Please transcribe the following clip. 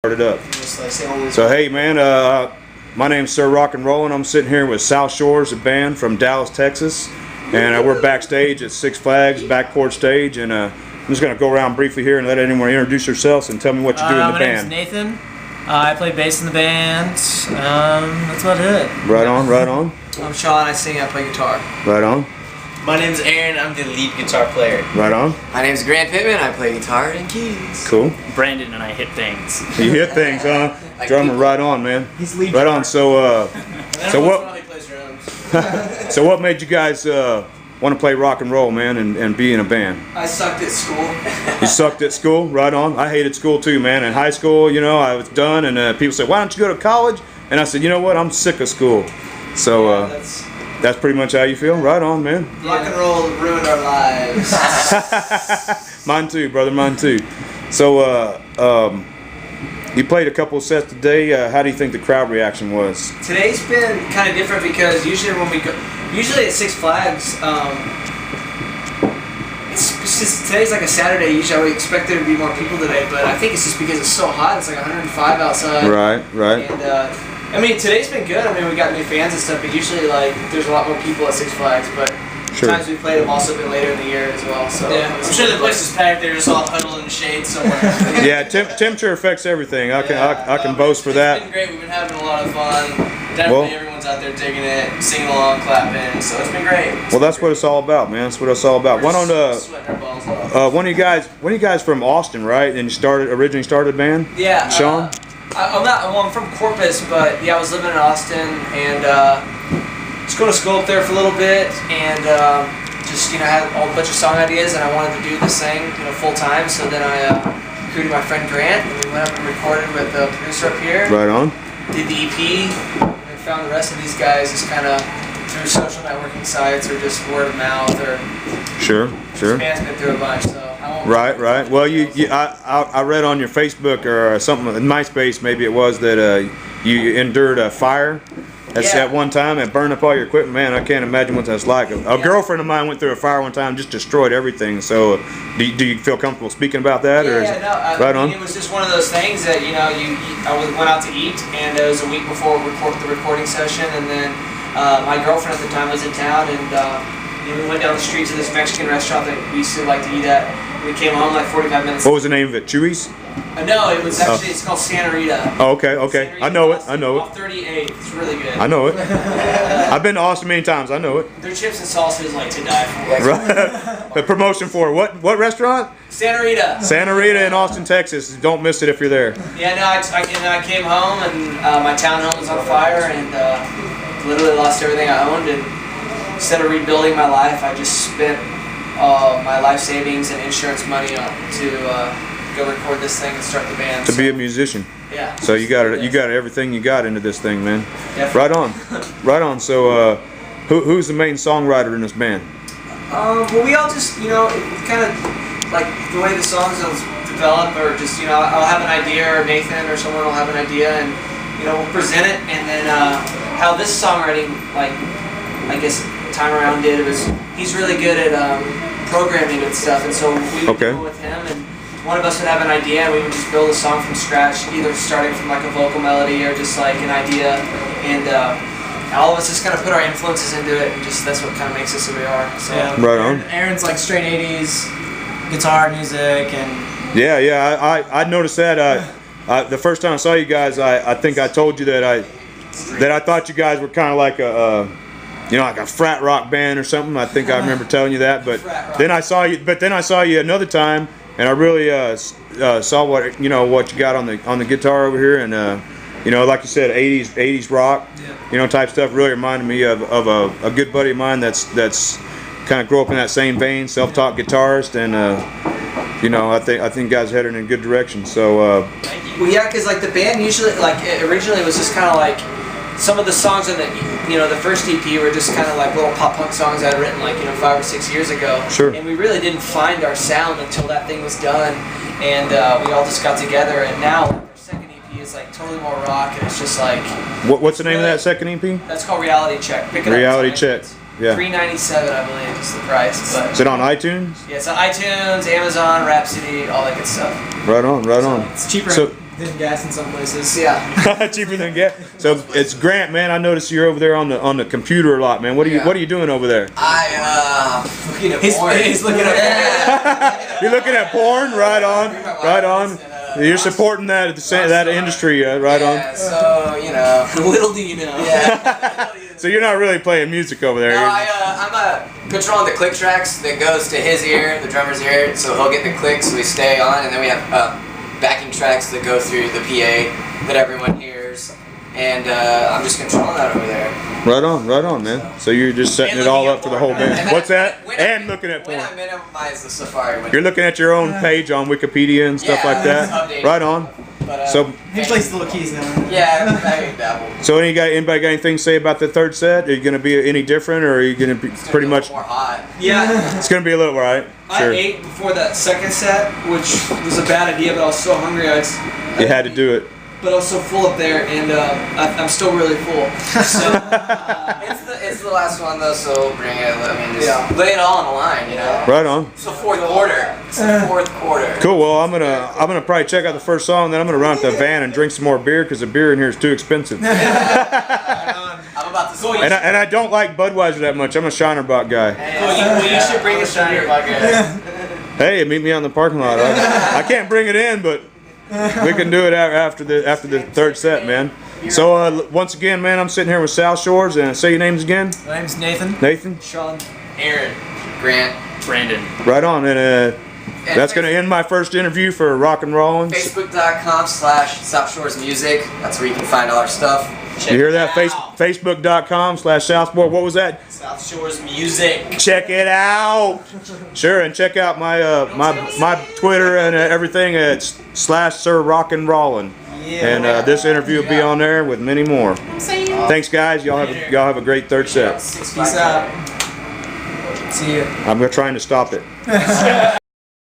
Started up. So hey man, my name's Sir Rock and Rollin'. I'm sitting here with South Shores, a band from Dallas, Texas, and we're backstage at Six Flags, backcourt stage, and I'm just gonna go around briefly here and let anyone introduce yourselves and tell me what you do in the my band. My name's Nathan. I play bass in the band. That's about it. Right on, right on. I'm Sean. I sing. I play guitar. Right on. My name's Aaron. I'm the lead guitar player. Right on. My name's Grant Pittman. I play guitar and keys. Cool. Brandon and I hit things. You hit things, huh? Like Drummer, people. right on, man. He's lead Right on. So what? He plays drums. So what made you guys want to play rock and roll, man, and be in a band? I sucked at school. You sucked at school, right on. I hated school too, man. In high school, you know, I was done, and people said, "Why don't you go to college?" And I said, "You know what? I'm sick of school." So that's pretty much how you feel, right on, man. Rock and roll ruined our lives. Mine too, brother. Mine too. So you played a couple of sets today. How do you think the crowd reaction was? Today's been kind of different because usually when we go, at Six Flags, today's like a Saturday. Usually I would expect there to be more people today, but I think it's just because it's so hot. It's like 105 outside. Right, right. And I mean, today's been good. I mean, we got new fans and stuff, but usually like there's a lot more people at Six Flags. But Sure. times we played have also been later in the year as well. So Yeah, I'm sure the place is packed. They're just all huddled in the shade somewhere. Yeah, temperature affects everything. I can boast for It's that. been great. We've been having a lot of fun. Definitely everyone's out there digging it, singing along, clapping. So it's been great. Well, that's what it's all about, man. That's what it's all about. Why don't sweating our balls off. one of you guys from Austin, right? And you originally started a band? yeah, Sean? I'm from Corpus, but yeah, I was living in Austin and just going to school up there for a little bit, and just had a whole bunch of song ideas, and I wanted to do this thing, full time. So then I recruited my friend Grant, and we went up and recorded with the producer up here. Right on. Did the EP, and found the rest of these guys just kind of through social networking sites or just word of mouth or. Sure. Band's been through a bunch, so I won't. Right. Well, I read on your Facebook or something, in MySpace maybe it was, that you endured a fire. At one time and burned up all your equipment. Man, I can't imagine what that's like. A girlfriend of mine went through a fire one time, just destroyed everything. So, do you feel comfortable speaking about that? Right on. It was just one of those things that I went out to eat, and it was a week before the recording session, and then my girlfriend at the time was in town, and we went down the street to this Mexican restaurant that we used to like to eat at. We came home like 45 minutes. What was the name of it? Chewy's? No, it was actually it's called Santa Rita. Oh, okay. Santa Rita I know it. Off 38. It's really good. I know it. I've been to Austin many times. I know it. Their chips and salsa is like to die for. Right. The promotion for what restaurant? Santa Rita. Santa Rita in Austin, Texas. Don't miss it if you're there. Yeah, no, I came home and my townhome was on fire and literally lost everything I owned, and instead of rebuilding my life, I just spent my life savings and insurance money to go record this thing and start the band. To be a musician. Yeah. So you got everything you got into this thing, man. Definitely. Right on. So who's the main songwriter in this band? Well, we all just kind of like the way the songs will develop, or just I'll have an idea, or Nathan or someone will have an idea, and we'll present it, and then how this songwriting, like I guess time around did, he's really good at programming and stuff, and so we would go with him, and one of us would have an idea, and we would just build a song from scratch, either starting from like a vocal melody or just like an idea, and all of us just kind of put our influences into it, and just that's what kind of makes us who we are. So. Yeah. Right on. Aaron's like straight 80s guitar music and. Yeah. I noticed that. The first time I saw you guys, I think I told you that I thought you guys were kind of like like a frat rock band or something. I think I remember telling you that. But then I saw you another time, and I really saw what you got on the guitar over here, and like you said, 80s rock, type stuff. Really reminded me of a good buddy of mine that's kind of grew up in that same vein, self-taught guitarist, and I think guys headed in a good direction. So. Well, yeah, because like the band usually, originally was just kind of like some of the songs on the first EP were just kind of like little pop punk songs I had written 5 or 6 years ago. Sure. And we really didn't find our sound until that thing was done, and we all just got together. And now our second EP is like totally more rock, and it's just like. What's the name of that second EP? That's called Reality Check. Pick it Reality up. Check. Yeah. $3.97, I believe, is the price. But is it on iTunes? yeah, it's on iTunes, Amazon, Rhapsody, all that good stuff. Right on. It's cheaper. than gas in some places. Yeah. Cheaper than gas. So it's Grant, man. I noticed you're over there on the computer a lot, man. What are you doing over there? Looking at porn. He's looking at You're looking at porn, right on, right on. You're supporting that that industry, right Yeah, on. so, you know. Little do you know. Yeah. So you're not really playing music over there. No, You're- I'm controlling the click tracks that goes to his ear, the drummer's ear, so he'll get the clicks, so we stay on, and then we have backing tracks that go through the PA that everyone hears, and I'm just controlling that over there. Right on, man. So you're just setting And it all looking up at for the porn. whole band. And What's that? when And I- looking at When porn. I minimize the Safari window. You're looking at your own page on Wikipedia and stuff Yeah, like that. it's updated. Right on. But, So He plays the little keys now. yeah, I dabble. So anybody got anything to say about the third set? Are you going to be any different, or are you going to be It's gonna pretty be a much? little more hot. Yeah. It's going to be a little right. I Sure. ate before that second set, which was a bad idea, but I was so hungry. You had to do it. But I was so full up there, and I'm still really full. So, It's the last one though, so we'll bring it. I mean, just lay it all on the line, you know. Right on. It's the fourth quarter. It's the fourth quarter. Cool. Well, I'm gonna probably check out the first song, then I'm gonna run up to the van and drink some more beer because the beer in here is too expensive. And I'm about to swing. I don't like Budweiser that much. I'm a Shinerbach guy. You should bring us some beer. Hey, meet me out in the parking lot. I can't bring it in, but we can do it after the third set, man. So once again, man, I'm sitting here with South Shores, and say your names again. My name's Nathan. Nathan. Sean. Aaron. Grant. Brandon. Right on, and that's gonna end my first interview for Rock and Rollin'. Facebook.com/South Shores Music. That's where you can find all our stuff. Check You hear it that? out. Facebook.com/Southboard. What was that? South Shores Music. Check it out. Sure, and check out my my Twitter and everything at /Sir Rock and Rollin'. And this interview will be on there with many more. Thanks, guys. Y'all have a great third set. Peace out. See ya. I'm trying to stop it.